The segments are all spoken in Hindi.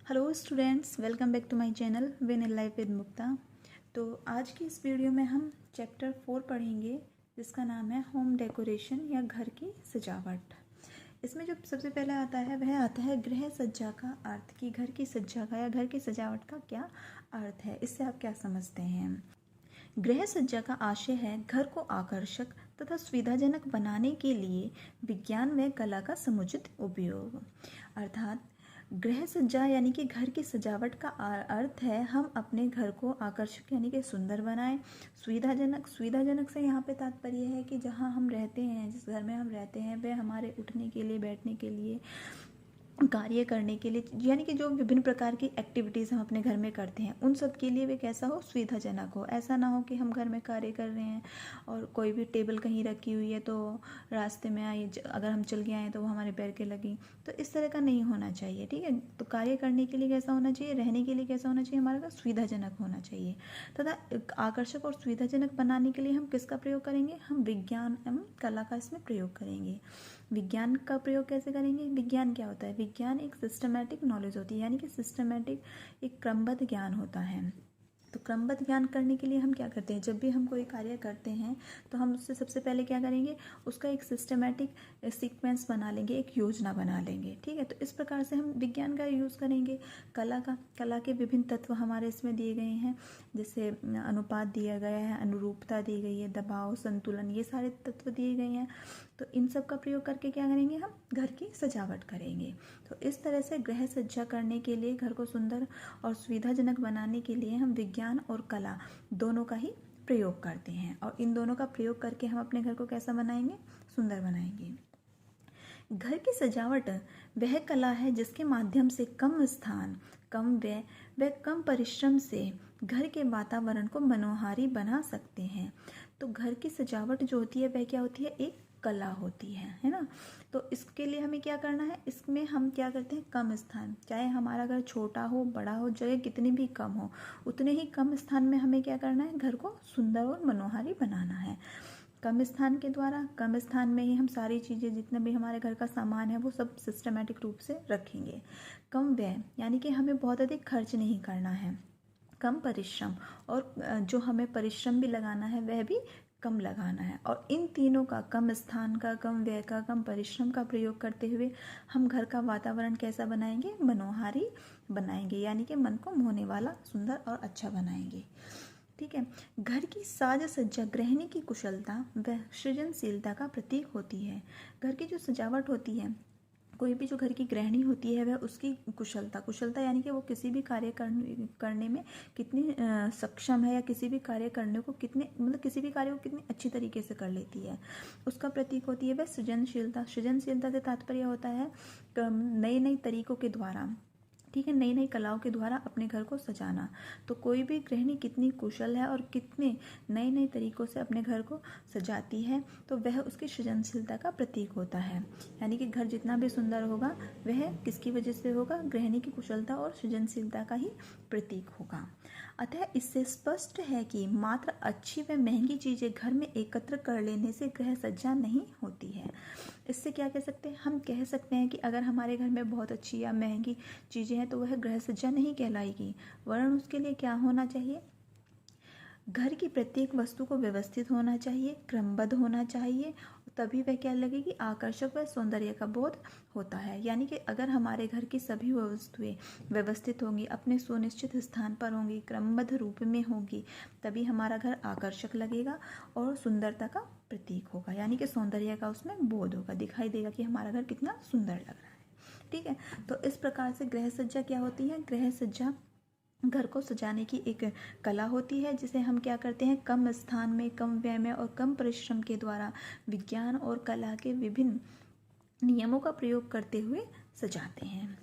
Hello students, welcome back to my channel win in life with Mukta. तो आज की इस वीडियो में हम चैप्टर 4 पढ़ेंगे जिसका नाम है होम डेकोरेशन या घर की सजावट। इसमें जो सबसे पहले आता है वह आता है गृह सज्जा का अर्थ, कि घर की सज्जा का या घर की सजावट का क्या अर्थ है। इससे आप क्या समझते हैं। गृह सज्जा का आशय है घर को आकर्षक तथा सुविधाजनक बनाने के लिए विज्ञान व कला का समुचित उपयोग। अर्थात गृह सज्जा यानी कि घर की सजावट का अर्थ है हम अपने घर को आकर्षक यानी कि सुंदर बनाएं, सुविधाजनक से यहाँ पे तात्पर्य है कि जहाँ हम रहते हैं, जिस घर में हम रहते हैं, वह हमारे उठने के लिए, बैठने के लिए, कार्य करने के लिए, यानी कि जो विभिन्न प्रकार की एक्टिविटीज़ हम अपने घर में करते हैं उन सब के लिए वे कैसा हो, सुविधाजनक हो। ऐसा ना हो कि हम घर में कार्य कर रहे हैं और कोई भी टेबल कहीं रखी हुई है तो रास्ते में आई, अगर हम चल के आए तो वो हमारे पैर के लगी, तो इस तरह का नहीं होना चाहिए। ठीक है, तो कार्य करने के लिए कैसा होना चाहिए, रहने के लिए कैसा होना चाहिए, हमारा सुविधाजनक होना चाहिए। तथा आकर्षक और सुविधाजनक बनाने के लिए हम किसका प्रयोग करेंगे, हम विज्ञान एवं कला का इसमें प्रयोग करेंगे। विज्ञान का प्रयोग कैसे करेंगे, विज्ञान क्या होता है, विज्ञान एक सिस्टमैटिक नॉलेज होती है, यानी कि सिस्टमैटिक एक क्रमबद्ध ज्ञान होता है। तो क्रमबद्ध ज्ञान करने के लिए हम क्या करते हैं, जब भी हम कोई कार्य करते हैं तो हम उससे सबसे पहले क्या करेंगे, उसका एक सिस्टमैटिक सीक्वेंस बना लेंगे, एक योजना बना लेंगे। ठीक है, तो इस प्रकार से हम विज्ञान का यूज़ करेंगे। कला के विभिन्न तत्व हमारे इसमें दिए गए हैं, जैसे अनुपात दिया गया है, अनुरूपता दी गई है, दबाव, संतुलन, ये सारे तत्व दिए गए हैं। तो इन सब का प्रयोग करके क्या करेंगे, हम घर की सजावट करेंगे। तो इस तरह से गृह सज्जा करने के लिए, घर को सुंदर और सुविधाजनक बनाने के लिए हम विज्ञान और कला दोनों का ही प्रयोग करते हैं, और इन दोनों का प्रयोग करके हम अपने घर को कैसा बनाएंगे, सुंदर बनाएंगे। घर की सजावट वह कला है जिसके माध्यम से कम स्थान, कम व्यय व कम परिश्रम से घर के वातावरण को मनोहारी बना सकते हैं। तो घर की सजावट जो होती है वह क्या होती है, एक कला होती है ना। तो इसके लिए हमें क्या करना है, इसमें हम क्या करते हैं, कम स्थान, चाहे हमारा घर छोटा हो, बड़ा हो, जगह कितनी भी कम हो, उतने ही कम स्थान में हमें क्या करना है, घर को सुंदर और मनोहारी बनाना है। कम स्थान के द्वारा, कम स्थान में ही हम सारी चीज़ें, जितना भी हमारे घर का सामान है वो सब सिस्टमेटिक रूप से रखेंगे। कम व्यय यानी कि हमें बहुत अधिक खर्च नहीं करना है। कम परिश्रम, और जो हमें परिश्रम भी लगाना है वह भी कम लगाना है। और इन तीनों का, कम स्थान का, कम व्यय का, कम परिश्रम का प्रयोग करते हुए हम घर का वातावरण कैसा बनाएंगे, मनोहारी बनाएंगे, यानी कि मन को मोहने वाला, सुंदर और अच्छा बनाएंगे। ठीक है, घर की साज सज्जा गृहिणी की कुशलता व सृजनशीलता का प्रतीक होती है। घर की जो सजावट होती है, कोई भी जो घर की गृहिणी होती है वह उसकी कुशलता यानी कि वो किसी भी कार्य करने में कितनी सक्षम है, या किसी भी कार्य करने को कितने, मतलब किसी भी कार्य को कितनी अच्छी तरीके से कर लेती है, उसका प्रतीक होती है वह सृजनशीलता। सृजनशीलता से तात्पर्य होता है नए नए तरीकों के द्वारा, ठीक है, नई नई कलाओं के द्वारा अपने घर को सजाना। तो कोई भी गृहिणी कितनी कुशल है और कितने नए नए तरीकों से अपने घर को सजाती है, तो वह उसकी सृजनशीलता का प्रतीक होता है। यानी कि घर जितना भी सुंदर होगा वह किसकी वजह से होगा, गृहिणी की कुशलता और सृजनशीलता का ही प्रतीक होगा। अतः इससे स्पष्ट है कि मात्र अच्छी व महंगी चीज़ें घर में एकत्र कर लेने से गृह सज्जा नहीं होती है। इससे क्या कह सकते हैं, हम कह सकते हैं कि अगर हमारे घर में बहुत अच्छी या महंगी चीज़ें हैं तो वह गृह सज्जा नहीं कहलाएगी, वरन उसके लिए क्या होना चाहिए, घर की प्रत्येक वस्तु को व्यवस्थित होना चाहिए, क्रमबद्ध होना चाहिए, तभी वह क्या लगेगी, आकर्षक व सौंदर्य का बोध होता है। यानी कि अगर हमारे घर की सभी वस्तुएं व्यवस्थित होंगी, अपने सुनिश्चित स्थान पर होंगी, क्रमबद्ध रूप में होंगी, तभी हमारा घर आकर्षक लगेगा और सुंदरता का प्रतीक होगा, यानी कि सौंदर्य का उसमें बोध होगा, दिखाई देगा कि हमारा घर कितना सुंदर लग रहा है। ठीक है, तो इस प्रकार से गृह सज्जा क्या होती है, गृह सज्जा घर को सजाने की एक कला होती है, जिसे हम क्या करते हैं, कम स्थान में, कम व्यय में और कम परिश्रम के द्वारा विज्ञान और कला के विभिन्न नियमों का प्रयोग करते हुए सजाते हैं।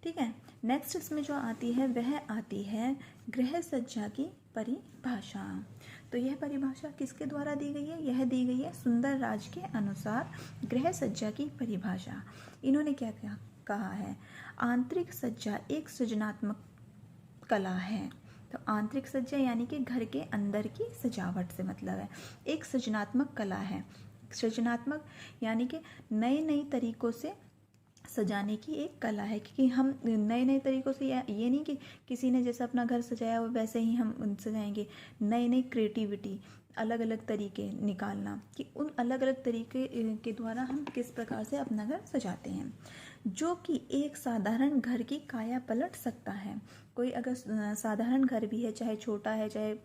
ठीक है, नेक्स्ट इसमें जो आती है वह आती है गृह सज्जा की परिभाषा। तो यह परिभाषा किसके द्वारा दी गई है, यह दी गई है सुंदर राज के अनुसार गृह सज्जा की परिभाषा। इन्होंने क्या कहा है, आंतरिक सज्जा एक सृजनात्मक कला है। तो आंतरिक सज्जा यानी कि घर के अंदर की सजावट से मतलब है एक सृजनात्मक कला है। सृजनात्मक यानी कि नए नए तरीकों से सजाने की एक कला है, क्योंकि हम नए नए तरीक़ों से, ये नहीं कि किसी ने जैसा अपना घर सजाया हो वैसे ही हम सजाएंगे। नई नई क्रिएटिविटी, अलग अलग तरीके निकालना कि उन अलग अलग तरीके के द्वारा हम किस प्रकार से अपना घर सजाते हैं, जो कि एक साधारण घर की काया पलट सकता है। कोई अगर साधारण घर भी है, चाहे छोटा है चाहे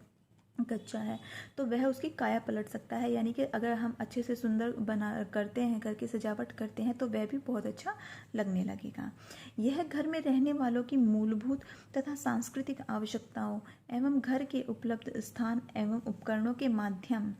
कच्चा है, तो वह उसकी काया पलट सकता है। यानी कि अगर हम अच्छे से सुंदर बना करते हैं, घर की सजावट करते हैं, तो वह भी बहुत अच्छा लगने लगेगा। यह घर में रहने वालों की मूलभूत तथा सांस्कृतिक आवश्यकताओं एवं घर के उपलब्ध स्थान एवं उपकरणों के माध्यम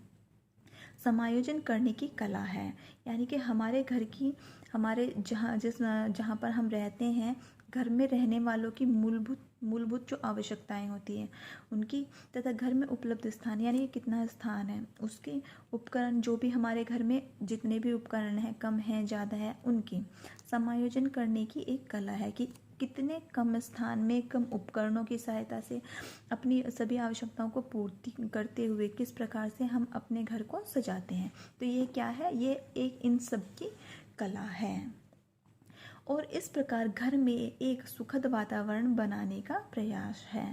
समायोजन करने की कला है। यानी कि हमारे घर की, हमारे जहाँ पर हम रहते हैं, घर में रहने वालों की मूलभूत जो आवश्यकताएं होती हैं उनकी, तथा घर में उपलब्ध स्थान, यानी कितना स्थान है, उसके उपकरण, जो भी हमारे घर में जितने भी उपकरण हैं, कम हैं ज़्यादा है, उनकी समायोजन करने की एक कला है कि कितने कम स्थान में कम उपकरणों की सहायता से अपनी सभी आवश्यकताओं को पूर्ति करते हुए किस प्रकार से हम अपने घर को सजाते हैं। तो ये क्या है, ये एक इन सब की कला है। और इस प्रकार घर में एक सुखद वातावरण बनाने का प्रयास है।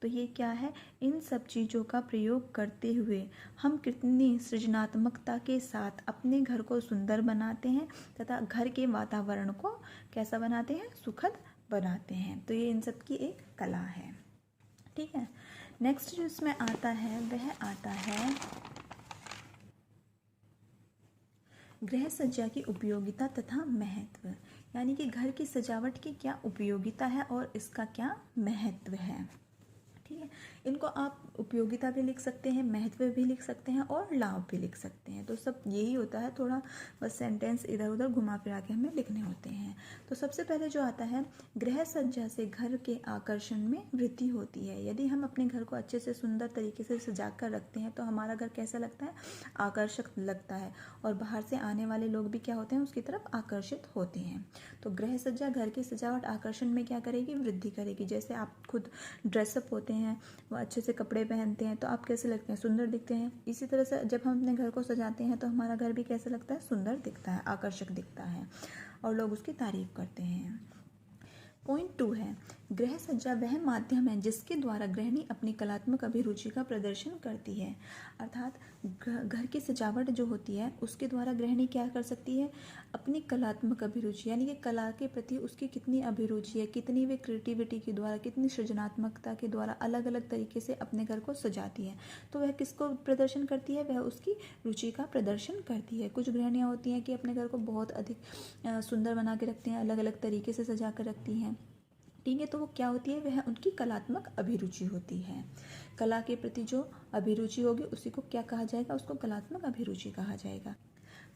तो ये क्या है, इन सब चीज़ों का प्रयोग करते हुए हम कितनी सृजनात्मकता के साथ अपने घर को सुंदर बनाते हैं तथा घर के वातावरण को कैसा बनाते हैं, सुखद बनाते हैं। तो ये इन सब की एक कला है। ठीक है, नेक्स्ट जो इसमें आता है वह आता है गृह सज्जा की उपयोगिता तथा महत्व। यानी कि घर की सजावट की क्या उपयोगिता है और इसका क्या महत्व है। ठीक है, इनको आप उपयोगिता भी लिख सकते हैं, महत्व भी लिख सकते हैं और लाभ भी लिख सकते हैं। तो सब यही होता है, थोड़ा बस सेंटेंस इधर उधर घुमा फिरा के हमें लिखने होते हैं। तो सबसे पहले जो आता है, गृह सज्जा से घर के आकर्षण में वृद्धि होती है। यदि हम अपने घर को अच्छे से सुंदर तरीके से सजा कर रखते हैं तो हमारा घर कैसा लगता है, आकर्षक लगता है, और बाहर से आने वाले लोग भी क्या होते हैं, उसकी तरफ आकर्षित होते हैं। तो गृह सज्जा, घर की सजावट आकर्षण में क्या करेगी, वृद्धि करेगी। जैसे आप खुद ड्रेसअप होते हैं, वो अच्छे से कपड़े पहनते हैं, तो आप कैसे लगते हैं, सुंदर दिखते हैं। इसी तरह से जब हम अपने घर को सजाते हैं तो हमारा घर भी कैसा लगता है, सुंदर दिखता है, आकर्षक दिखता है, और लोग उसकी तारीफ करते हैं। पॉइंट 2 है, गृह सज्जा वह माध्यम है जिसके द्वारा गृहिणी अपनी कलात्मक अभिरुचि का प्रदर्शन करती है। अर्थात घर की सजावट जो होती है उसके द्वारा गृहिणी क्या कर सकती है, अपनी कलात्मक अभिरुचि, यानी कि कला के प्रति उसकी कितनी अभिरुचि है, कितनी वे क्रिएटिविटी के द्वारा, कितनी सृजनात्मकता के द्वारा अलग अलग तरीके से अपने घर को सजाती है। तो वह किसको प्रदर्शन करती है, वह उसकी रुचि का प्रदर्शन करती है। कुछ गृहिणियाँ होती हैं कि अपने घर को बहुत अधिक सुंदर बना के रखती हैं, अलग अलग तरीके से सजा कर रखती हैं। ठीक है, तो वो क्या होती है, वह उनकी कलात्मक अभिरुचि होती है। कला के प्रति जो अभिरुचि होगी उसी को क्या कहा जाएगा, उसको कलात्मक अभिरुचि कहा जाएगा।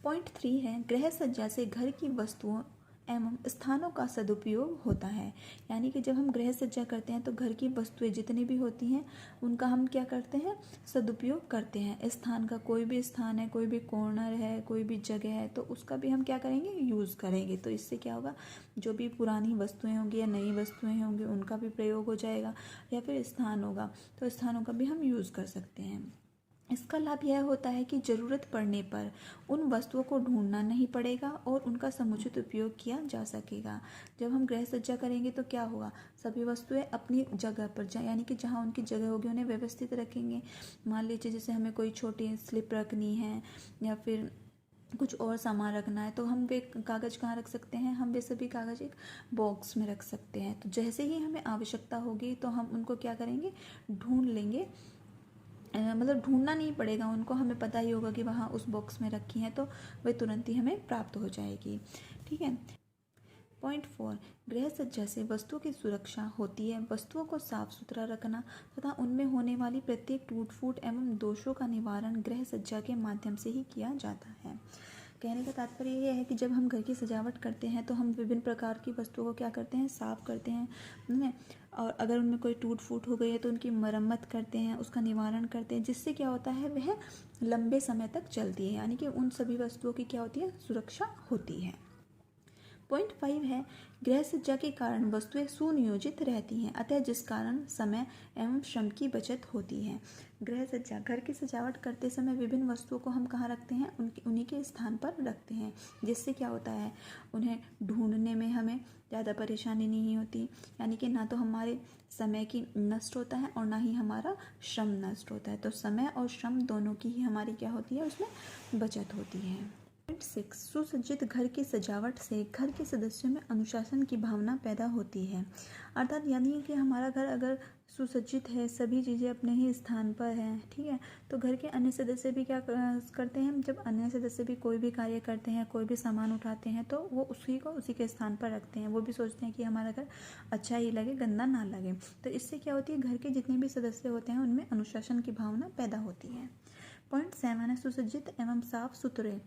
पॉइंट 3 है, गृह सज्जा से घर की वस्तुओं एवं स्थानों का सदुपयोग होता है। यानी कि जब हम गृह सज्जा करते हैं तो घर की वस्तुएं जितनी भी होती हैं उनका हम क्या करते हैं, सदुपयोग करते हैं। स्थान का कोई भी स्थान है, कोई भी कॉर्नर है, कोई भी जगह है, तो उसका भी हम क्या करेंगे, यूज़ करेंगे। तो इससे क्या होगा, जो भी पुरानी वस्तुएं होंगी या नई वस्तुएं होंगी उनका भी प्रयोग हो जाएगा, या फिर स्थान होगा तो स्थानों का भी हम यूज़ कर सकते हैं। इसका लाभ यह होता है कि ज़रूरत पड़ने पर उन वस्तुओं को ढूंढना नहीं पड़ेगा और उनका समुचित उपयोग किया जा सकेगा। जब हम गृह सज्जा करेंगे तो क्या होगा, सभी वस्तुएं अपनी जगह पर यानी कि जहाँ उनकी जगह होगी उन्हें व्यवस्थित रखेंगे। मान लीजिए जैसे हमें कोई छोटी स्लिप रखनी है या फिर कुछ और सामान रखना है, तो हम वे कागज़ कहाँ रख सकते हैं, हम वे सभी कागज़ एक बॉक्स में रख सकते हैं। तो जैसे ही हमें आवश्यकता होगी तो हम उनको क्या करेंगे, ढूंढ लेंगे। मतलब ढूंढना नहीं पड़ेगा उनको, हमें पता ही होगा कि वहाँ उस बॉक्स में रखी हैं, तो वह तुरंत ही हमें प्राप्त हो जाएगी। ठीक है। पॉइंट 4, गृह सज्जा से वस्तुओं की सुरक्षा होती है। वस्तुओं को साफ सुथरा रखना तथा उनमें होने वाली प्रत्येक टूट फूट एवं दोषों का निवारण गृह सज्जा के माध्यम से ही किया जाता है। कहने का तात्पर्य यह है कि जब हम घर की सजावट करते हैं तो हम विभिन्न प्रकार की वस्तुओं को क्या करते हैं, साफ करते हैं, और अगर उनमें कोई टूट फूट हो गई है तो उनकी मरम्मत करते हैं, उसका निवारण करते हैं, जिससे क्या होता है, वह लंबे समय तक चलती है। यानी कि उन सभी वस्तुओं की क्या होती है, सुरक्षा होती है। पॉइंट 5 है, गृह सज्जा के कारण वस्तुएं सुनियोजित रहती हैं, अतः जिस कारण समय एवं श्रम की बचत होती है। गृह सज्जा, घर की सजावट करते समय विभिन्न वस्तुओं को हम कहाँ रखते हैं, उन्हीं के स्थान पर रखते हैं, जिससे क्या होता है, उन्हें ढूंढने में हमें ज़्यादा परेशानी नहीं होती, यानी कि ना तो हमारे समय की नष्ट होता है और ना ही हमारा श्रम नष्ट होता है। तो समय और श्रम दोनों की ही हमारी क्या होती है, उसमें बचत होती है। पॉइंट 6, सुसज्जित घर की सजावट से घर के सदस्यों में अनुशासन की भावना पैदा होती है। अर्थात यानी कि हमारा घर अगर सुसज्जित है, सभी चीज़ें अपने ही स्थान पर हैं, ठीक है, तो घर के अन्य सदस्य भी क्या करते हैं, जब अन्य सदस्य भी कोई भी कार्य करते हैं, कोई भी सामान उठाते हैं, तो वो उसी को उसी के स्थान पर रखते हैं। वो भी सोचते हैं कि हमारा घर अच्छा ही लगे, गंदा ना लगे। तो इससे क्या होती है, घर के जितने भी सदस्य होते हैं उनमें अनुशासन की भावना पैदा होती है। पॉइंट 7 है, सुसज्जित एवं साफ सुथरे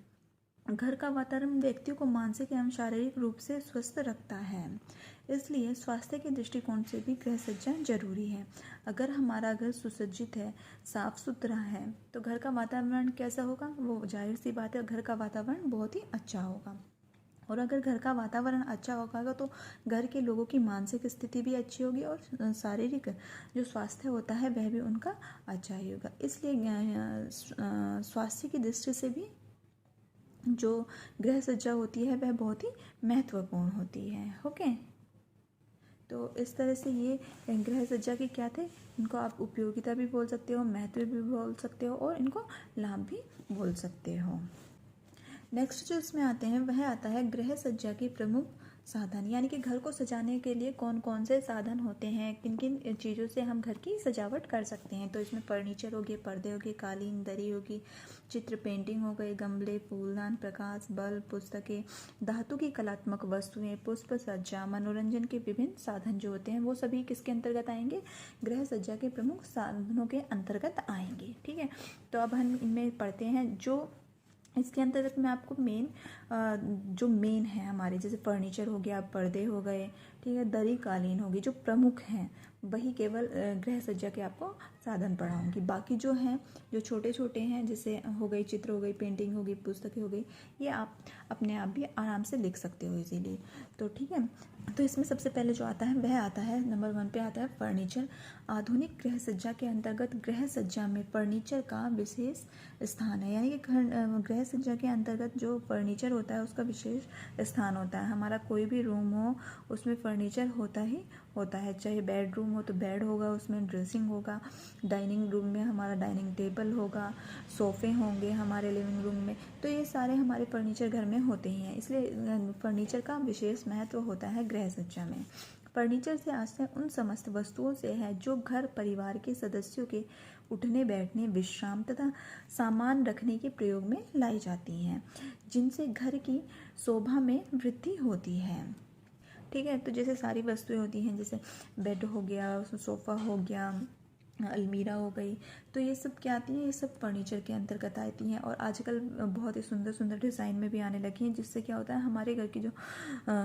घर का वातावरण व्यक्तियों को मानसिक एवं शारीरिक रूप से स्वस्थ रखता है, इसलिए स्वास्थ्य के दृष्टिकोण से भी गृह सज्जा जरूरी है। अगर हमारा घर सुसज्जित है, साफ सुथरा है, तो घर का वातावरण कैसा होगा, वो जाहिर सी बात है, घर का वातावरण बहुत ही अच्छा होगा। और अगर घर का वातावरण अच्छा होगा तो घर के लोगों की मानसिक स्थिति भी अच्छी होगी और शारीरिक जो स्वास्थ्य होता है वह भी उनका अच्छा ही होगा। इसलिए स्वास्थ्य की दृष्टि से भी जो गृह सज्जा होती है वह बहुत ही महत्वपूर्ण होती है। ओके, तो इस तरह से ये गृह सज्जा के क्या थे, इनको आप उपयोगिता भी बोल सकते हो, महत्व भी बोल सकते हो और इनको लाभ भी बोल सकते हो। नेक्स्ट जो इसमें आते हैं वह आता है गृह सज्जा के प्रमुख साधन, यानी कि घर को सजाने के लिए कौन कौन से साधन होते हैं, किन किन चीज़ों से हम घर की सजावट कर सकते हैं। तो इसमें फर्नीचर हो गए, पर्दे हो गए, कालीन, दरी होगी, चित्र पेंटिंग हो गए, गमले, फूलदान, प्रकाश बल्ब, पुस्तकें, धातु की कलात्मक वस्तुएं, पुष्प सज्जा, मनोरंजन के विभिन्न साधन जो होते हैं वो सभी किसके अंतर्गत आएंगे, गृह सज्जा के प्रमुख साधनों के अंतर्गत आएंगे। ठीक है, तो अब हम इनमें पढ़ते हैं। जो इसके अंतर्गत मैं आपको जो मेन है हमारे, जैसे फर्नीचर हो गया, पर्दे हो गए, ठीक है, दरी, कालीन होगी, जो प्रमुख हैं वही केवल गृह सज्जा के आपको साधन पढ़ाऊंगी। बाकी जो हैं, जो छोटे छोटे हैं, जैसे हो गई चित्र हो गई, पेंटिंग हो गई, पुस्तकें हो गई, ये आप अपने आप भी आराम से लिख सकते हो इजीली। तो ठीक है, तो इसमें सबसे पहले जो आता है वह आता है नंबर 1 पे आता है फर्नीचर। आधुनिक गृह सज्जा के अंतर्गत गृह सज्जा में फर्नीचर का विशेष स्थान है, यानी कि गृह सज्जा के अंतर्गत जो फर्नीचर होता है उसका विशेष स्थान होता है। हमारा कोई भी रूम हो उसमें फर्नीचर होता ही होता है, चाहे बेडरूम हो तो बेड होगा, उसमें ड्रेसिंग होगा, डाइनिंग रूम में हमारा डाइनिंग टेबल होगा, सोफ़े होंगे हमारे लिविंग रूम में, तो ये सारे हमारे फर्नीचर घर में होते ही हैं। इसलिए फर्नीचर का विशेष महत्व होता है गृह सज्जा में। फर्नीचर से आशय उन समस्त वस्तुओं से है जो घर परिवार के सदस्यों के उठने बैठने, विश्राम तथा सामान रखने के प्रयोग में लाई जाती हैं, जिनसे घर की शोभा में वृद्धि होती है। ठीक है, तो जैसे सारी वस्तुएं होती हैं, जैसे बेड हो गया, सोफ़ा हो गया, अलमीरा हो गई, तो ये सब क्या आती हैं, ये सब फर्नीचर के अंतर्गत आती हैं। और आजकल बहुत ही सुंदर सुंदर डिज़ाइन में भी आने लगी हैं, जिससे क्या होता है, हमारे घर की जो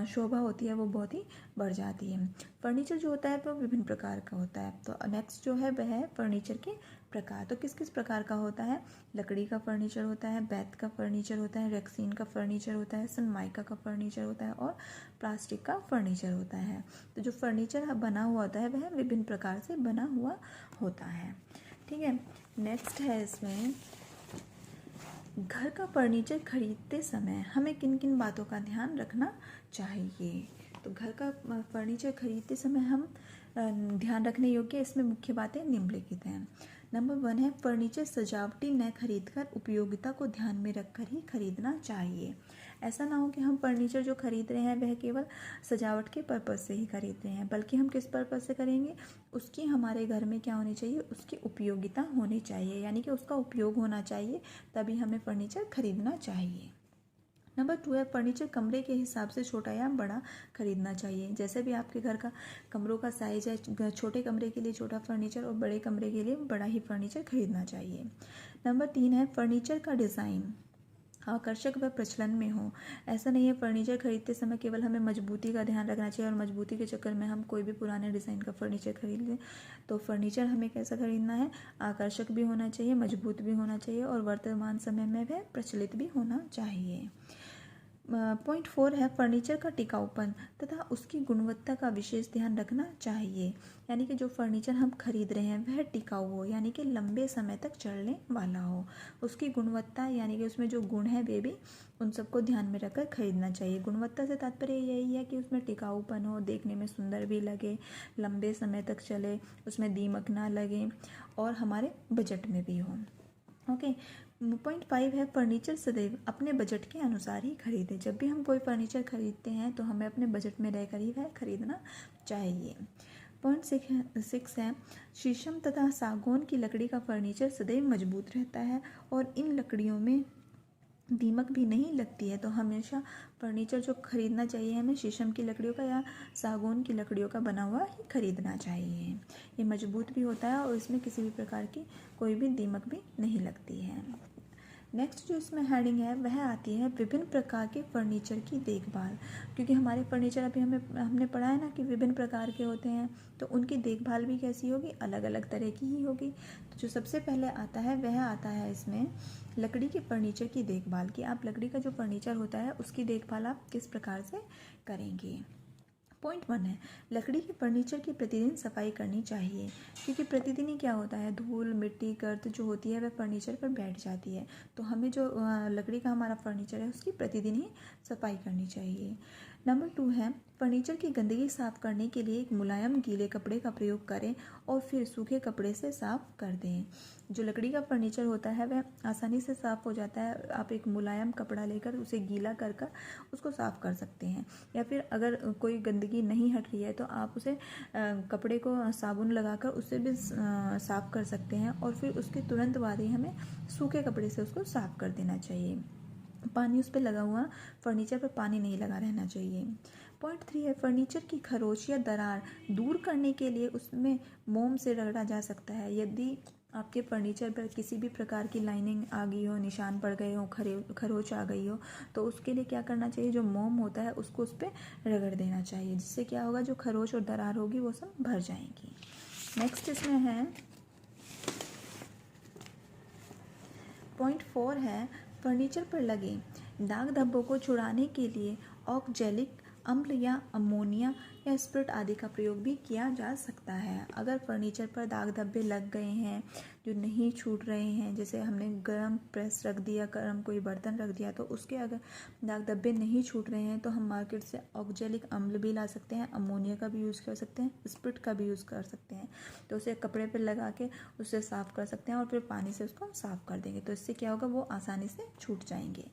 शोभा होती है वो बहुत ही बढ़ जाती है। फर्नीचर जो होता है वो विभिन्न प्रकार का होता है। तो नेक्स्ट जो है वह है फर्नीचर के प्रकार। तो किस किस प्रकार का होता है, लकड़ी का फर्नीचर होता है, बेत का फर्नीचर होता है, रेक्सीन का फर्नीचर होता है, सनमाइका का फर्नीचर होता है और प्लास्टिक का फर्नीचर होता है। तो जो फर्नीचर बना हुआ होता है वह विभिन्न प्रकार से बना हुआ होता है। ठीक है, नेक्स्ट है इसमें घर का फर्नीचर खरीदते समय हमें किन किन बातों का ध्यान रखना चाहिए। तो घर का फर्नीचर खरीदते समय हम ध्यान रखने योग्य इसमें मुख्य बातें निम्नलिखित हैं। नंबर 1 है फर्नीचर सजावटी न खरीदकर उपयोगिता को ध्यान में रखकर ही खरीदना चाहिए। ऐसा ना हो कि हम फर्नीचर जो खरीद रहे हैं वह केवल सजावट के पर्पज़ से ही खरीद रहे हैं, बल्कि हम किस पर्पज़ से करेंगे, उसकी हमारे घर में क्या होनी चाहिए, उसकी उपयोगिता होनी चाहिए, यानी कि उसका उपयोग होना चाहिए, तभी हमें फर्नीचर खरीदना चाहिए। नंबर 2 है फर्नीचर कमरे के हिसाब से छोटा या बड़ा खरीदना चाहिए। जैसे भी आपके घर का कमरों का साइज है, छोटे कमरे के लिए छोटा फर्नीचर और बड़े कमरे के लिए बड़ा ही फर्नीचर खरीदना चाहिए। नंबर 3 है फर्नीचर का डिज़ाइन आकर्षक व प्रचलन में हो। ऐसा नहीं है फर्नीचर खरीदते समय केवल हमें मजबूती का ध्यान रखना चाहिए और मजबूती के चक्कर में हम कोई भी पुराने डिज़ाइन का फर्नीचर खरीद लें। तो फर्नीचर हमें कैसा खरीदना है, आकर्षक भी होना चाहिए, मजबूत भी होना चाहिए और वर्तमान समय में वह प्रचलित भी होना चाहिए। पॉइंट 4 है फर्नीचर का टिकाऊपन तथा उसकी गुणवत्ता का विशेष ध्यान रखना चाहिए। यानी कि जो फर्नीचर हम खरीद रहे हैं वह टिकाऊ हो, यानी कि लंबे समय तक चलने वाला हो। उसकी गुणवत्ता यानी कि उसमें जो गुण है वे भी उन सबको ध्यान में रखकर खरीदना चाहिए। गुणवत्ता से तात्पर्य यही है कि उसमें टिकाऊपन हो, देखने में सुंदर भी लगे, लंबे समय तक चले, उसमें दीमक ना लगे और हमारे बजट में भी हो। ओके। पॉइंट 5 है फर्नीचर सदैव अपने बजट के अनुसार ही खरीदें। जब भी हम कोई फर्नीचर खरीदते हैं तो हमें अपने बजट में रहकर ही वह खरीदना चाहिए। पॉइंट 6 है शीशम तथा सागौन की लकड़ी का फर्नीचर सदैव मजबूत रहता है और इन लकड़ियों में दीमक भी नहीं लगती है। तो हमेशा फर्नीचर जो खरीदना चाहिए हमें शीशम की लकड़ियों का या सागौन की लकड़ियों का बना हुआ ही खरीदना चाहिए। ये मजबूत भी होता है और इसमें किसी भी प्रकार की कोई भी दीमक भी नहीं लगती है। नेक्स्ट जो इसमें हेडिंग है वह आती है विभिन्न प्रकार के फर्नीचर की देखभाल। क्योंकि हमारे फर्नीचर अभी हमने पढ़ा है ना कि विभिन्न प्रकार के होते हैं, तो उनकी देखभाल भी कैसी होगी, अलग अलग तरह की ही होगी। तो जो सबसे पहले आता है वह आता है इसमें लकड़ी के फर्नीचर की देखभाल की। आप लकड़ी का जो फर्नीचर होता है उसकी देखभाल आप किस प्रकार से करेंगे। पॉइंट 1 है लकड़ी के फर्नीचर की प्रतिदिन सफाई करनी चाहिए। क्योंकि प्रतिदिन ही क्या होता है, धूल मिट्टी गर्द जो होती है वह फर्नीचर पर बैठ जाती है। तो हमें जो लकड़ी का हमारा फर्नीचर है उसकी प्रतिदिन ही सफाई करनी चाहिए। नंबर 2 है फर्नीचर की गंदगी साफ करने के लिए एक मुलायम गीले कपड़े का प्रयोग करें और फिर सूखे कपड़े से साफ कर दें। जो लकड़ी का फर्नीचर होता है वह आसानी से साफ हो जाता है। आप एक मुलायम कपड़ा लेकर उसे गीला कर कर उसको साफ कर सकते हैं। या फिर अगर कोई गंदगी नहीं हट रही है तो आप उसे कपड़े को साबुन लगाकर उससे भी साफ कर सकते हैं और फिर उसके तुरंत बाद ही हमें सूखे कपड़े से उसको साफ कर देना चाहिए। पानी उस पर लगा हुआ, फर्नीचर पर पानी नहीं लगा रहना चाहिए। पॉइंट 3 है फर्नीचर की खरोंच या दरार दूर करने के लिए उसमें मोम से रगड़ा जा सकता है। यदि आपके फर्नीचर पर किसी भी प्रकार की लाइनिंग आ गई हो, निशान पड़ गए हो, खरोंच आ गई हो, तो उसके लिए क्या करना चाहिए, जो मोम होता है उसको उस पर रगड़ देना चाहिए। जिससे क्या होगा, जो खरोंच और दरार होगी वो सब भर जाएंगी। नेक्स्ट इसमें है पॉइंट 4 है फर्नीचर पर लगे दाग धब्बों को छुड़ाने के लिए ऑक्जेलिक अम्ल या अमोनिया या स्प्रिट आदि का प्रयोग भी किया जा सकता है। अगर फर्नीचर पर दाग धब्बे लग गए हैं जो नहीं छूट रहे हैं, जैसे हमने गरम प्रेस रख दिया, गरम कोई बर्तन रख दिया, तो उसके अगर दाग धब्बे नहीं छूट रहे हैं तो हम मार्केट से ऑक्जेलिक अम्ल भी ला सकते हैं, अमोनिया का भी यूज़ कर सकते हैं, स्प्रिट का भी यूज़ कर सकते हैं। तो उसे कपड़े पर लगा के उससे साफ़ कर सकते हैं और फिर पानी से उसको साफ़ कर देंगे। तो इससे क्या होगा, वो आसानी से छूट जाएंगे।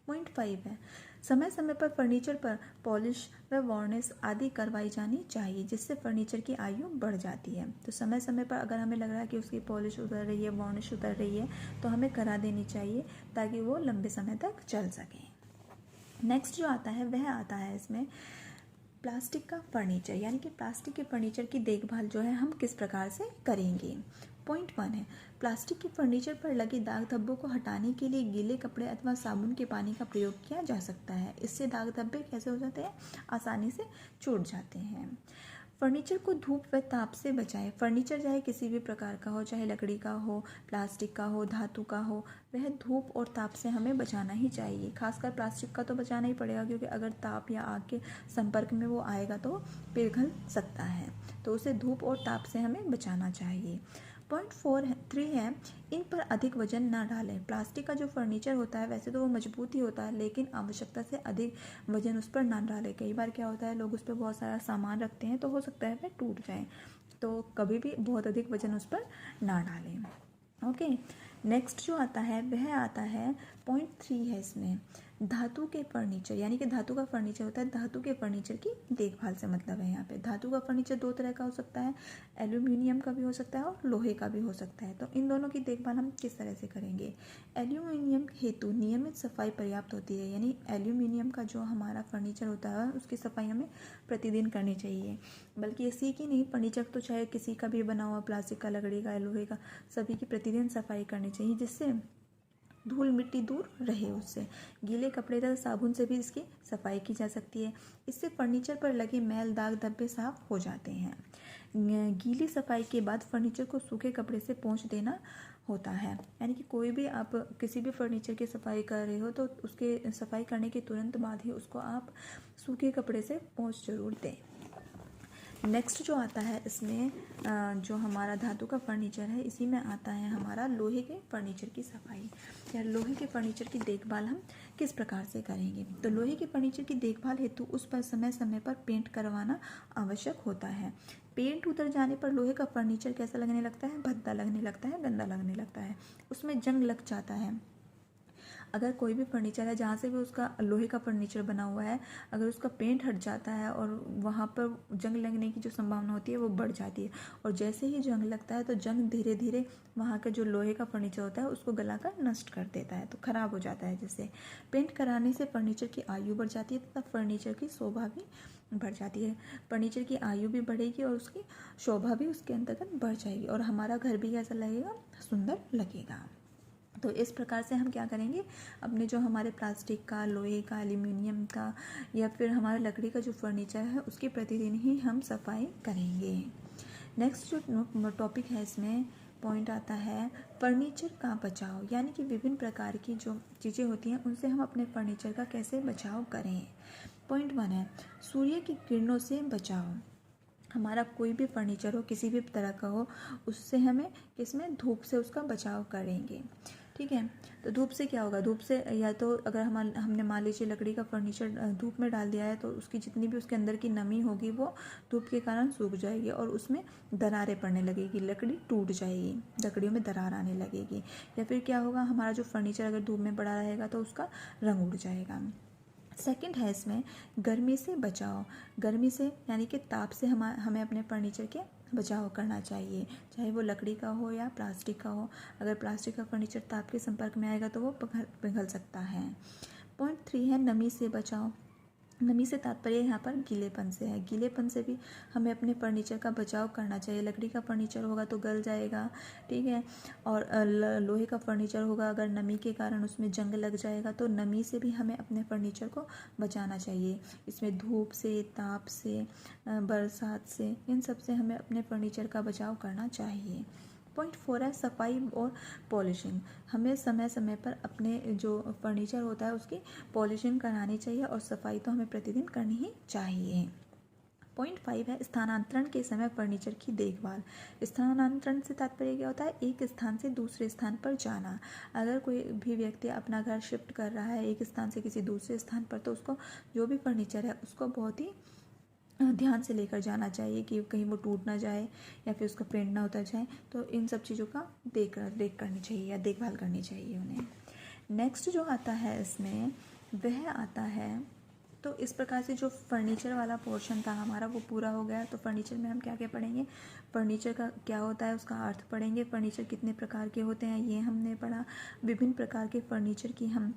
पॉइंट 5 है समय समय पर फर्नीचर पर पॉलिश व वार्निश आदि करवाई जानी चाहिए, जिससे फर्नीचर की आयु बढ़ जाती है। तो समय समय पर अगर हमें लग रहा है कि उसकी पॉलिश उतर रही है, वार्निश उतर रही है, तो हमें करा देनी चाहिए ताकि वो लंबे समय तक चल सके। नेक्स्ट जो आता है वह आता है इसमें प्लास्टिक का फर्नीचर, यानी कि प्लास्टिक के फर्नीचर की देखभाल जो है हम किस प्रकार से करेंगे। पॉइंट 1 है प्लास्टिक के फर्नीचर पर लगे दाग धब्बों को हटाने के लिए गीले कपड़े अथवा साबुन के पानी का प्रयोग किया जा सकता है। इससे दाग धब्बे कैसे हो जाते हैं, आसानी से छूट जाते हैं। फर्नीचर को धूप व ताप से बचाएं। फर्नीचर चाहे किसी भी प्रकार का हो, चाहे लकड़ी का हो, प्लास्टिक का हो, धातु का हो, वह धूप और ताप से हमें बचाना ही चाहिए। खासकर प्लास्टिक का तो बचाना ही पड़ेगा, क्योंकि अगर ताप या आग के संपर्क में वो आएगा तो पिघल सकता है। तो उसे धूप और ताप से हमें बचाना चाहिए। पॉइंट 3 है इन पर अधिक वजन ना डालें। प्लास्टिक का जो फर्नीचर होता है वैसे तो वो मजबूत ही होता है, लेकिन आवश्यकता से अधिक वजन उस पर ना डालें। कई बार क्या होता है, लोग उस पर बहुत सारा सामान रखते हैं तो हो सकता है वह टूट जाए। तो कभी भी बहुत अधिक वजन उस पर ना डालें। ओके। नेक्स्ट जो आता है वह आता है पॉइंट 3 है इसमें धातु के फर्नीचर, यानी कि धातु का फर्नीचर होता है, धातु के फर्नीचर की देखभाल से मतलब है यहाँ पे। धातु का फर्नीचर 2 तरह का हो सकता है, एल्यूमिनियम का भी हो सकता है और लोहे का भी हो सकता है। तो इन दोनों की देखभाल हम किस तरह से करेंगे। एल्यूमिनियम हेतु नियमित सफाई पर्याप्त होती है, यानी एल्यूमिनियम का जो हमारा फर्नीचर होता है उसकी सफाई हमें प्रतिदिन करनी चाहिए। बल्कि इसी की नहीं, फर्नीचर तो चाहे किसी का भी बना हुआ, प्लास्टिक का, लकड़ी का, लोहे का, सभी की प्रतिदिन सफाई करनी चाहिए, जिससे धूल मिट्टी दूर रहे। उससे गीले कपड़े तथा साबुन से भी इसकी सफाई की जा सकती है। इससे फर्नीचर पर लगे मैल दाग धब्बे साफ हो जाते हैं। गीली सफाई के बाद फर्नीचर को सूखे कपड़े से पोंछ देना होता है। यानी कि कोई भी आप किसी भी फर्नीचर की सफाई कर रहे हो तो उसके सफाई करने के तुरंत बाद ही उसको आप सूखे कपड़े से पोंछ जरूर दें। नेक्स्ट जो आता है इसमें जो हमारा धातु का फर्नीचर है, इसी में आता है हमारा लोहे के फर्नीचर की सफाई या लोहे के फर्नीचर की देखभाल हम किस प्रकार से करेंगे। तो लोहे के फर्नीचर की देखभाल हेतु उस पर समय समय पर पेंट करवाना आवश्यक होता है। पेंट उतर जाने पर लोहे का फर्नीचर कैसा लगने लगता है? भद्दा लगने लगता है, गंदा लगने लगता है, उसमें जंग लग जाता है। अगर कोई भी फर्नीचर है जहाँ से भी उसका लोहे का फर्नीचर बना हुआ है, अगर उसका पेंट हट जाता है और वहाँ पर जंग लगने की जो संभावना होती है वो बढ़ जाती है। और जैसे ही जंग लगता है तो जंग धीरे धीरे वहाँ का जो लोहे का फर्नीचर होता है उसको गलाकर नष्ट कर देता है, तो खराब हो जाता है। जिससे पेंट कराने से फर्नीचर की आयु बढ़ जाती है तथा फर्नीचर की शोभा भी बढ़ जाती है। फर्नीचर की आयु भी बढ़ेगी और उसकी शोभा भी उसके अंतर्गत बढ़ जाएगी और हमारा घर भी कैसा लगेगा? सुंदर लगेगा। तो इस प्रकार से हम क्या करेंगे, अपने जो हमारे प्लास्टिक का, लोहे का, एल्यूमिनियम का या फिर हमारा लकड़ी का जो फर्नीचर है उसकी प्रतिदिन ही हम सफाई करेंगे। नेक्स्ट जो टॉपिक है इसमें पॉइंट आता है फर्नीचर का बचाव, यानी कि विभिन्न प्रकार की जो चीज़ें होती हैं उनसे हम अपने फर्नीचर का कैसे बचाव करें। पॉइंट 1 है सूर्य की किरणों से बचाव। हमारा कोई भी फर्नीचर हो, किसी भी तरह का हो, उससे हमें किसमें धूप से उसका बचाव करेंगे। ठीक है, तो धूप से क्या होगा? धूप से या तो अगर हमने मान लीजिए लकड़ी का फर्नीचर धूप में डाल दिया है तो उसकी जितनी भी उसके अंदर की नमी होगी वो धूप के कारण सूख जाएगी और उसमें दरारें पड़ने लगेगी, लकड़ी टूट जाएगी, लकड़ियों में दरार आने लगेगी। या फिर क्या होगा, हमारा जो फर्नीचर अगर धूप में पड़ा रहेगा तो उसका रंग उड़ जाएगा। सेकंड है इसमें गर्मी से बचाव। गर्मी से यानी कि ताप से हमें अपने फर्नीचर के बचाव करना चाहिए, चाहे वो लकड़ी का हो या प्लास्टिक का हो। अगर प्लास्टिक का फर्नीचर ताप के संपर्क में आएगा तो वो पिघल सकता है। पॉइंट 3 है नमी से बचाव। नमी से तात्पर्य यहाँ पर गीलेपन से है। गीलेपन से भी हमें अपने फर्नीचर का बचाव करना चाहिए। लकड़ी का फर्नीचर होगा तो गल जाएगा, ठीक है, और लोहे का फर्नीचर होगा अगर नमी के कारण उसमें जंग लग जाएगा तो नमी से भी हमें अपने फर्नीचर को बचाना चाहिए। इसमें धूप से, ताप से, बरसात से, इन सब से हमें अपने फर्नीचर का बचाव करना चाहिए। पॉइंट 4 है सफाई और पॉलिशिंग। हमें समय समय पर अपने जो फर्नीचर होता है उसकी पॉलिशिंग करानी चाहिए और सफाई तो हमें प्रतिदिन करनी ही चाहिए। पॉइंट 5 है स्थानांतरण के समय फर्नीचर की देखभाल। स्थानांतरण से तात्पर्य क्या होता है? एक स्थान से दूसरे स्थान पर जाना। अगर कोई भी व्यक्ति अपना घर शिफ्ट कर रहा है एक स्थान से किसी दूसरे स्थान पर तो उसको जो भी फर्नीचर है उसको बहुत ही ध्यान से लेकर जाना चाहिए कि कहीं वो टूट ना जाए या फिर उसका पेंट ना उतर जाए। तो इन सब चीज़ों का देख करनी चाहिए या देखभाल करनी चाहिए उन्हें। नेक्स्ट जो आता है इसमें वह आता है, तो इस प्रकार से जो फर्नीचर वाला पोर्शन था हमारा वो पूरा हो गया। तो फर्नीचर में हम क्या क्या पढ़ेंगे? फर्नीचर का क्या होता है उसका अर्थ पढ़ेंगे, फर्नीचर कितने प्रकार के होते हैं ये हमने पढ़ा, विभिन्न प्रकार के फर्नीचर की हम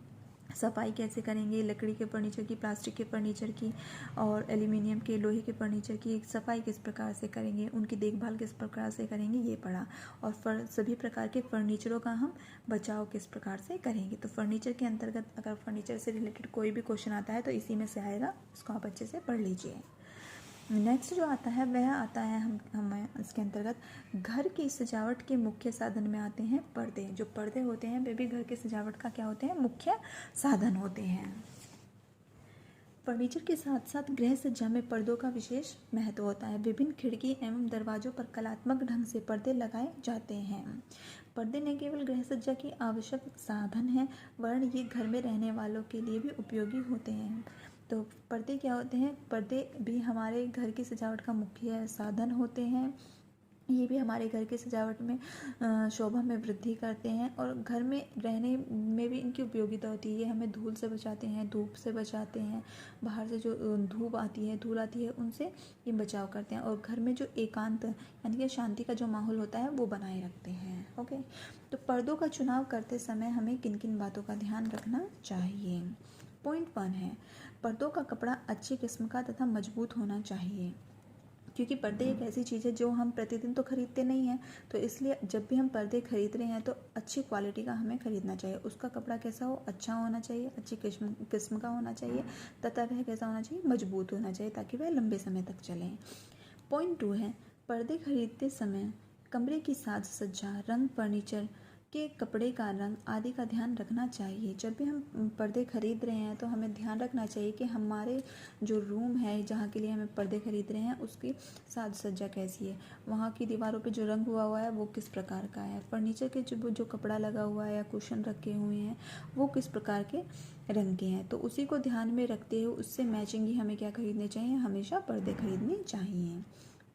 सफाई कैसे करेंगे, लकड़ी के फर्नीचर की, प्लास्टिक के फर्नीचर की और एल्यूमिनियम के, लोहे के फर्नीचर की सफाई किस प्रकार से करेंगे, उनकी देखभाल किस प्रकार से करेंगे ये पढ़ा। और सभी प्रकार के फर्नीचरों का हम बचाव किस प्रकार से करेंगे। तो फर्नीचर के अंतर्गत अगर फर्नीचर से रिलेटेड कोई भी क्वेश्चन आता है तो इसी में से आएगा, उसको आप अच्छे से पढ़ लीजिए। नेक्स्ट जो आता है वह आता है हमें इसके अंतर्गत घर की सजावट के मुख्य साधन में आते हैं पर्दे। जो पर्दे होते हैं वे भी घर की सजावट का क्या होते हैं? मुख्य साधन होते हैं। फर्नीचर के साथ साथ गृह सज्जा में पर्दों का विशेष महत्व होता है। विभिन्न खिड़की एवं दरवाजों पर कलात्मक ढंग से पर्दे लगाए जाते हैं। पर्दे न केवल गृह सज्जा की आवश्यक साधन है वरन ये घर में रहने वालों के लिए भी उपयोगी होते हैं। तो पर्दे क्या होते हैं? पर्दे भी हमारे घर की सजावट का मुख्य साधन होते हैं। ये भी हमारे घर की सजावट में शोभा में वृद्धि करते हैं और घर में रहने में भी इनकी उपयोगिता होती है। ये हमें धूल से बचाते हैं, धूप से बचाते हैं, बाहर से जो धूल आती है उनसे ये बचाव करते हैं और घर में जो एकांत यानी कि शांति का जो माहौल होता है वो बनाए रखते हैं। ओके, तो पर्दों का चुनाव करते समय हमें किन किन बातों का ध्यान रखना चाहिए। पॉइंट 1 है पर्दों का कपड़ा अच्छी किस्म का तथा मजबूत होना चाहिए, क्योंकि पर्दे एक ऐसी चीज़ है जो हम प्रतिदिन तो खरीदते नहीं हैं। तो इसलिए जब भी हम पर्दे खरीद रहे हैं तो अच्छी क्वालिटी का हमें खरीदना चाहिए। उसका कपड़ा कैसा हो? अच्छा होना चाहिए, अच्छी किस्म का होना चाहिए तथा वह कैसा होना चाहिए? मजबूत होना चाहिए ताकि वह लंबे समय तक चले। पॉइंट 2 है पर्दे खरीदते समय कमरे की साज सज्जा, रंग, फर्नीचर के कपड़े का रंग आदि का ध्यान रखना चाहिए। जब भी हम पर्दे खरीद रहे हैं तो हमें ध्यान रखना चाहिए कि हमारे जो रूम है जहाँ के लिए हमें पर्दे खरीद रहे हैं उसकी साज सज्जा कैसी है, वहाँ की दीवारों पे जो रंग हुआ है वो किस प्रकार का है, फर्नीचर के जो कपड़ा लगा हुआ है या कुशन रखे हुए हैं वो किस प्रकार के रंग के हैं। तो उसी को ध्यान में रखते हुए उससे मैचिंग ही हमें क्या खरीदने चाहिए, हमेशा पर्दे खरीदने चाहिए।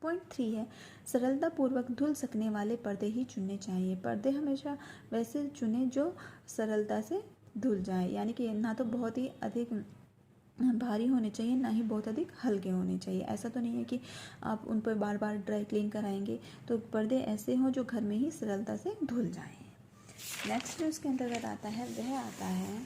पॉइंट 3 है, सरलतापूर्वक धुल सकने वाले पर्दे ही चुनने चाहिए। पर्दे हमेशा वैसे चुने जो सरलता से धुल जाए, यानी कि ना तो बहुत ही अधिक भारी होने चाहिए ना ही बहुत अधिक हल्के होने चाहिए। ऐसा तो नहीं है कि आप उन पर बार बार ड्राई क्लीन कराएंगे, तो पर्दे ऐसे हों जो घर में ही सरलता से धुल जाएं। नेक्स्ट जो इसके अंतर्गत आता है वह आता है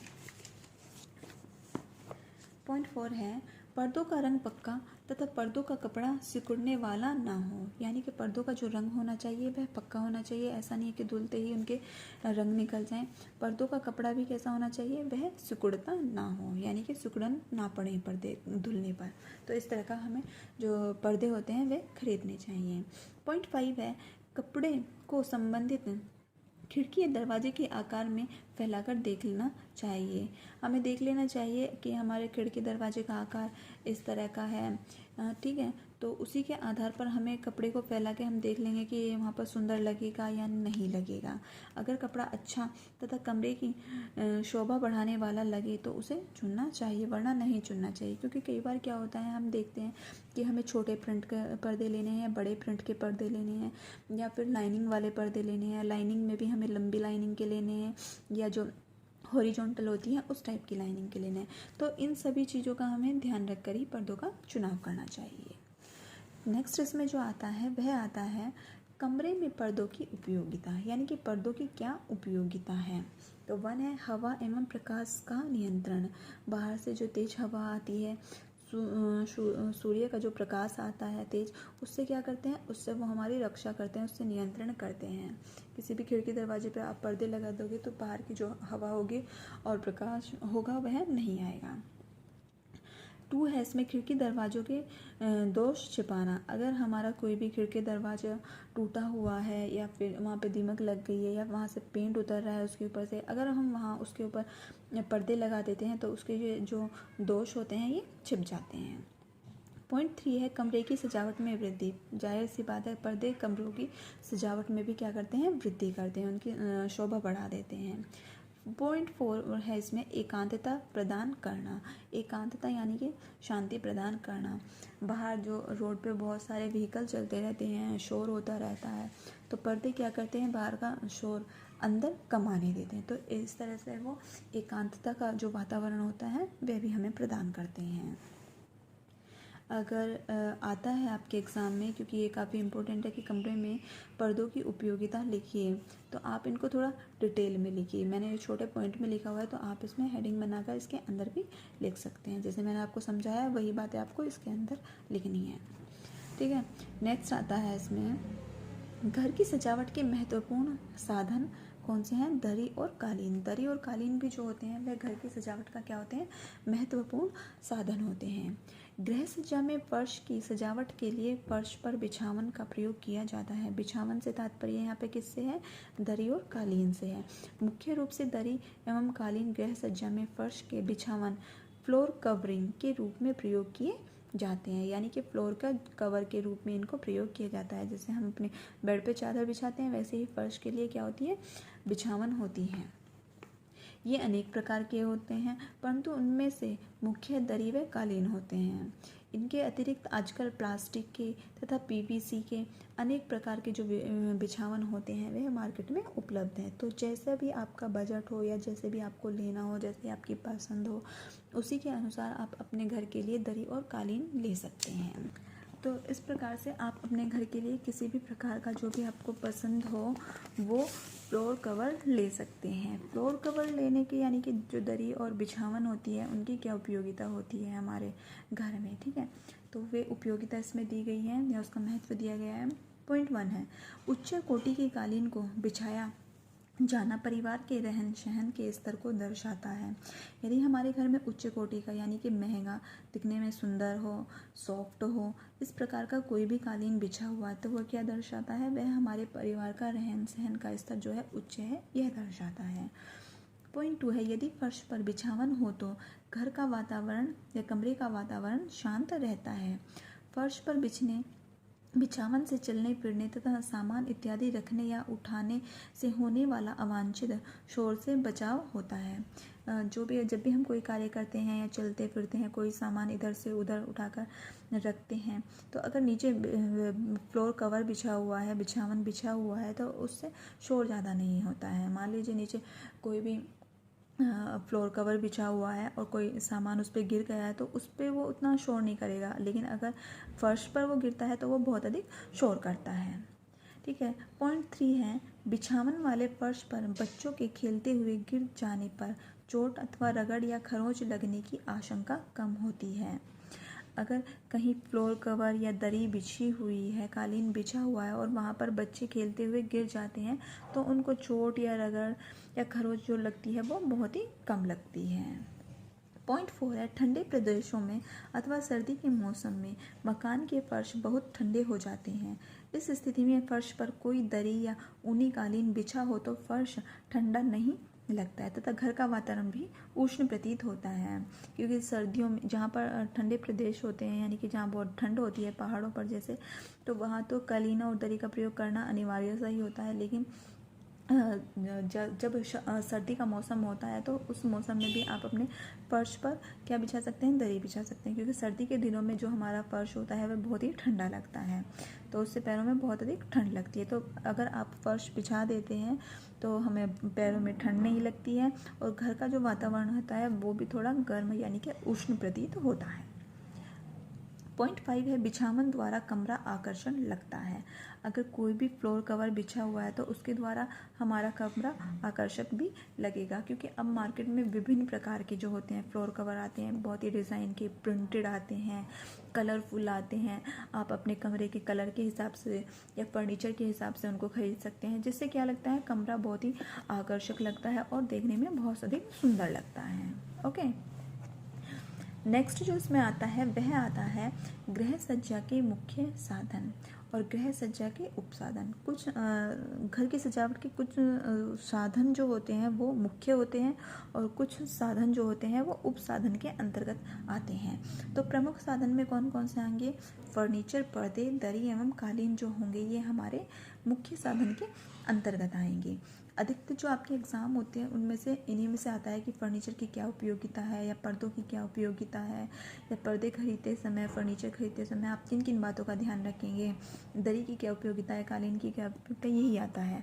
पॉइंट 4 है, पर्दों का रंग पक्का तथा पर्दों का कपड़ा सिकुड़ने वाला ना हो। यानी कि पर्दों का जो रंग होना चाहिए वह पक्का होना चाहिए। ऐसा नहीं है कि धुलते ही उनके रंग निकल जाएं। पर्दों का कपड़ा भी कैसा होना चाहिए, वह सिकुड़ता ना हो, यानी कि सिकुड़न ना पड़े पर्दे धुलने पर। तो इस तरह का हमें जो पर्दे होते हैं वे खरीदने चाहिए। पॉइंट 5 है, कपड़े को संबंधित खिड़की या दरवाजे के आकार में फैलाकर देख लेना चाहिए। हमें देख लेना चाहिए कि हमारे खिड़की दरवाजे का आकार इस तरह का है, ठीक है। तो उसी के आधार पर हमें कपड़े को फैला के हम देख लेंगे कि ये वहाँ पर सुंदर लगेगा या नहीं लगेगा। अगर कपड़ा अच्छा तथा कमरे की शोभा बढ़ाने वाला लगे तो उसे चुनना चाहिए, वरना नहीं चुनना चाहिए। क्योंकि कई बार क्या होता है, हम देखते हैं कि हमें छोटे प्रिंट के पर्दे लेने हैं, बड़े प्रिंट के पर्दे लेने हैं, या फिर लाइनिंग वाले पर्दे लेने हैं। लाइनिंग में भी हमें लंबी लाइनिंग के लेने हैं या जो हॉरिजॉन्टल होती है उस टाइप की लाइनिंग के लेने हैं। तो इन सभी चीज़ों का हमें ध्यान रखकर ही पर्दों का चुनाव करना चाहिए। नेक्स्ट इसमें जो आता है वह आता है कमरे में पर्दों की उपयोगिता, यानी कि पर्दों की क्या उपयोगिता है। तो 1 है, हवा एवं प्रकाश का नियंत्रण। बाहर से जो तेज हवा आती है, सूर्य का जो प्रकाश आता है तेज, उससे क्या करते हैं, उससे वो हमारी रक्षा करते हैं, उससे नियंत्रण करते हैं। किसी भी खिड़की दरवाजे पे आप पर्दे लगा दोगे तो बाहर की जो हवा होगी और प्रकाश होगा वह नहीं आएगा। 2 है, इसमें खिड़की दरवाज़ों के दोष छिपाना। अगर हमारा कोई भी खिड़की दरवाज़ा टूटा हुआ है या फिर वहाँ पे दीमक लग गई है या वहाँ से पेंट उतर रहा है उसके ऊपर से, अगर हम वहाँ उसके ऊपर पर्दे लगा देते हैं तो उसके जो दोष होते हैं ये छिप जाते हैं। पॉइंट 3 है, कमरे की सजावट में वृद्धि। जाहिर सी बात है, पर्दे कमरों की सजावट में भी क्या करते हैं, वृद्धि करते हैं, उनकी शोभा बढ़ा देते हैं। पॉइंट 4 है इसमें एकांतता प्रदान करना। एकांतता यानी कि शांति प्रदान करना। बाहर जो रोड पे बहुत सारे व्हीकल चलते रहते हैं, शोर होता रहता है, तो पर्दे क्या करते हैं, बाहर का शोर अंदर कम आने देते हैं। तो इस तरह से वो एकांतता का जो वातावरण होता है वह भी हमें प्रदान करते हैं। अगर आता है आपके एग्ज़ाम में, क्योंकि ये काफ़ी इम्पोर्टेंट है कि कमरे में पर्दों की उपयोगिता लिखिए, तो आप इनको थोड़ा डिटेल में लिखिए। मैंने छोटे पॉइंट में लिखा हुआ है, तो आप इसमें हेडिंग बनाकर इसके अंदर भी लिख सकते हैं। जैसे मैंने आपको समझाया वही बातें आपको इसके अंदर लिखनी है, ठीक है। नेक्स्ट आता है इसमें घर की सजावट के महत्वपूर्ण साधन कौन से हैं, दरी और कालीन। दरी और कालीन भी जो होते हैं वह घर की सजावट का क्या होते हैं, महत्वपूर्ण साधन होते हैं। गृह सज्जा में फर्श की सजावट के लिए फर्श पर बिछावन का प्रयोग किया जाता है। बिछावन से तात्पर्य यहाँ पे किससे है, दरी और कालीन से है। मुख्य रूप से दरी एवं कालीन गृह सज्जा में फर्श के बिछावन, फ्लोर कवरिंग के रूप में प्रयोग किए जाते हैं। यानी कि फ्लोर का कवर के रूप में इनको प्रयोग किया जाता है। जैसे हम अपने बेड पे चादर बिछाते हैं, वैसे ही फर्श के लिए क्या होती है, बिछावन होती है। ये अनेक प्रकार के होते हैं, परंतु उनमें से मुख्य दरी व कालीन होते हैं। इनके अतिरिक्त आजकल प्लास्टिक के तथा पीवीसी के अनेक प्रकार के जो बिछावन होते हैं वह मार्केट में उपलब्ध हैं। तो जैसा भी आपका बजट हो या जैसे भी आपको लेना हो, जैसे आपकी पसंद हो, उसी के अनुसार आप अपने घर के लिए दरी और कालीन ले सकते हैं। तो इस प्रकार से आप अपने घर के लिए किसी भी प्रकार का जो भी आपको पसंद हो वो फ्लोर कवर ले सकते हैं। फ्लोर कवर लेने के यानी कि जो दरी और बिछावन होती है उनकी क्या उपयोगिता होती है हमारे घर में, ठीक है। तो वे उपयोगिता इसमें दी गई है या उसका महत्व दिया गया है। पॉइंट 1 है, उच्च कोटि की कालीन को बिछाया जाना परिवार के रहन सहन के स्तर को दर्शाता है। यदि हमारे घर में उच्च कोटि का यानी कि महंगा, दिखने में सुंदर हो, सॉफ्ट हो, इस प्रकार का कोई भी कालीन बिछा हुआ है तो वह क्या दर्शाता है, वह हमारे परिवार का रहन सहन का स्तर जो है उच्च है, यह दर्शाता है। पॉइंट 2 है, यदि फर्श पर बिछावन हो तो घर का वातावरण या कमरे का वातावरण शांत रहता है। फर्श पर बिछावन से चलने फिरने तथा सामान इत्यादि रखने या उठाने से होने वाला अवांछित शोर से बचाव होता है। जब भी हम कोई कार्य करते हैं या चलते फिरते हैं, कोई सामान इधर से उधर उठाकर रखते हैं, तो अगर नीचे फ्लोर कवर बिछा हुआ है, बिछावन बिछा हुआ है, तो उससे शोर ज़्यादा नहीं होता है। मान लीजिए नीचे कोई भी फ्लोर कवर बिछा हुआ है और कोई सामान उस पर गिर गया है तो उस पर वो उतना शोर नहीं करेगा, लेकिन अगर फर्श पर वो गिरता है तो वो बहुत अधिक शोर करता है। ठीक है। पॉइंट 3 है, बिछावन वाले फर्श पर बच्चों के खेलते हुए गिर जाने पर चोट अथवा रगड़ या खरोंच लगने की आशंका कम होती है। अगर कहीं फ्लोर कवर या दरी बिछी हुई है, कालीन बिछा हुआ है और वहाँ पर बच्चे खेलते हुए गिर जाते हैं तो उनको चोट या रगड़ या खरोंच जो लगती है वो बहुत ही कम लगती है। पॉइंट 4 है, ठंडे प्रदेशों में अथवा सर्दी के मौसम में मकान के फर्श बहुत ठंडे हो जाते हैं। इस स्थिति में फर्श पर कोई दरी या ऊनी कालीन बिछा हो तो फर्श ठंडा नहीं लगता है तथा घर का वातावरण भी उष्ण प्रतीत होता है, क्योंकि सर्दियों में जहाँ पर ठंडे प्रदेश होते हैं यानी कि जहाँ बहुत ठंड होती है पहाड़ों पर जैसे, तो वहाँ तो कालीन और दरी का प्रयोग करना अनिवार्य सा ही होता है। लेकिन जब सर्दी का मौसम होता है तो उस मौसम में भी आप अपने फर्श पर क्या बिछा सकते हैं, दरी बिछा सकते हैं, क्योंकि सर्दी के दिनों में जो हमारा फर्श होता है वह बहुत ही ठंडा लगता है, तो उससे पैरों में बहुत अधिक ठंड लगती है। तो अगर आप फर्श बिछा देते हैं तो हमें पैरों में ठंड नहीं लगती है और घर का जो वातावरण होता है वो भी थोड़ा गर्म यानी कि उष्ण प्रतीत होता है। पॉइंट 5 है, बिछावन द्वारा कमरा आकर्षण लगता है। अगर कोई भी फ्लोर कवर बिछा हुआ है तो उसके द्वारा हमारा कमरा आकर्षक भी लगेगा, क्योंकि अब मार्केट में विभिन्न प्रकार के जो होते हैं फ्लोर कवर आते हैं, बहुत ही डिज़ाइन के, प्रिंटेड आते हैं, कलरफुल आते हैं। आप अपने कमरे के कलर के हिसाब से या फर्नीचर के हिसाब से उनको खरीद सकते हैं, जिससे क्या लगता है, कमरा बहुत ही आकर्षक लगता है और देखने में बहुत अधिक सुंदर लगता है। ओके। नेक्स्ट जो इसमें आता है वह आता है गृह सज्जा के मुख्य साधन और गृह सज्जा के उपसाधन। कुछ घर की सजावट के कुछ साधन जो होते हैं वो मुख्य होते हैं और कुछ साधन जो होते हैं वो उपसाधन के अंतर्गत आते हैं। तो प्रमुख साधन में कौन कौन से आएंगे, फर्नीचर, पर्दे, दरी एवं कालीन जो होंगे ये हमारे मुख्य साधन के अंतर्गत आएंगे। अधिकतर जो आपके एग्ज़ाम होते हैं उनमें से इन्हीं में से आता है कि फर्नीचर की क्या उपयोगिता है या पर्दों की क्या उपयोगिता है, या पर्दे खरीदते समय, फर्नीचर खरीदते समय आप किन किन बातों का ध्यान रखेंगे, दरी की क्या उपयोगिता है, कालीन की क्या उपयोगिता, यही आता है।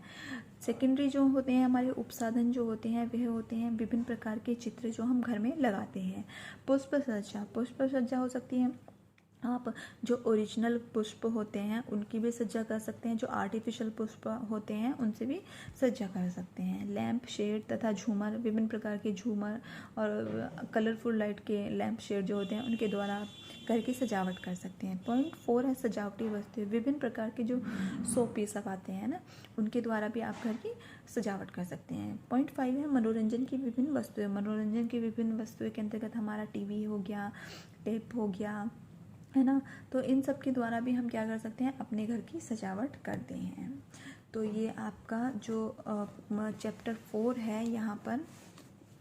सेकेंडरी जो होते हैं हमारे उपसाधन जो होते हैं वह होते हैं विभिन्न प्रकार के चित्र जो हम घर में लगाते हैं। पुष्प सज्जा हो सकती है, आप जो ओरिजिनल पुष्प होते हैं उनकी भी सज्जा कर सकते हैं, जो आर्टिफिशियल पुष्प होते हैं उनसे भी सज्जा कर सकते हैं। लैंप शेड तथा झूमर, विभिन्न प्रकार के झूमर और कलरफुल लाइट के लैंप शेड जो होते हैं उनके द्वारा आप घर की सजावट कर सकते हैं। पॉइंट 4 है सजावटी वस्तुएं, विभिन्न प्रकार के जो शो पीस अब आते हैं ना उनके द्वारा भी आप घर की सजावट कर सकते हैं। पॉइंट 5 है मनोरंजन की विभिन्न वस्तुएं। मनोरंजन की विभिन्न वस्तुएं के अंतर्गत हमारा टीवी हो गया, टेप हो गया, है ना, तो इन सब के द्वारा भी हम क्या कर सकते हैं, अपने घर की सजावट करते हैं। तो ये आपका जो चैप्टर 4 है यहाँ पर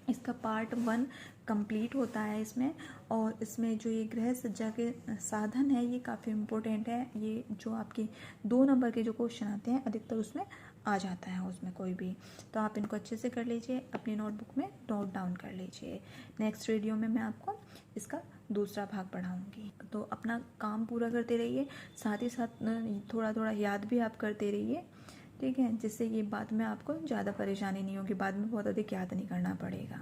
इसका पार्ट 1 कंप्लीट होता है इसमें, और इसमें जो ये गृह सज्जा के साधन है ये काफ़ी इम्पोर्टेंट है। ये जो आपके 2 नंबर के जो क्वेश्चन आते हैं अधिकतर उसमें आ जाता है, उसमें कोई भी, तो आप इनको अच्छे से कर लीजिए, अपनी नोटबुक में नोट डाउन कर लीजिए। नेक्स्ट वीडियो में मैं आपको इसका दूसरा भाग पढ़ाऊँगी। तो अपना काम पूरा करते रहिए, साथ ही साथ थोड़ा थोड़ा याद भी आप करते रहिए, ठीक है, जिससे ये बाद में आपको ज़्यादा परेशानी नहीं होगी, बाद में बहुत अधिक याद नहीं करना पड़ेगा।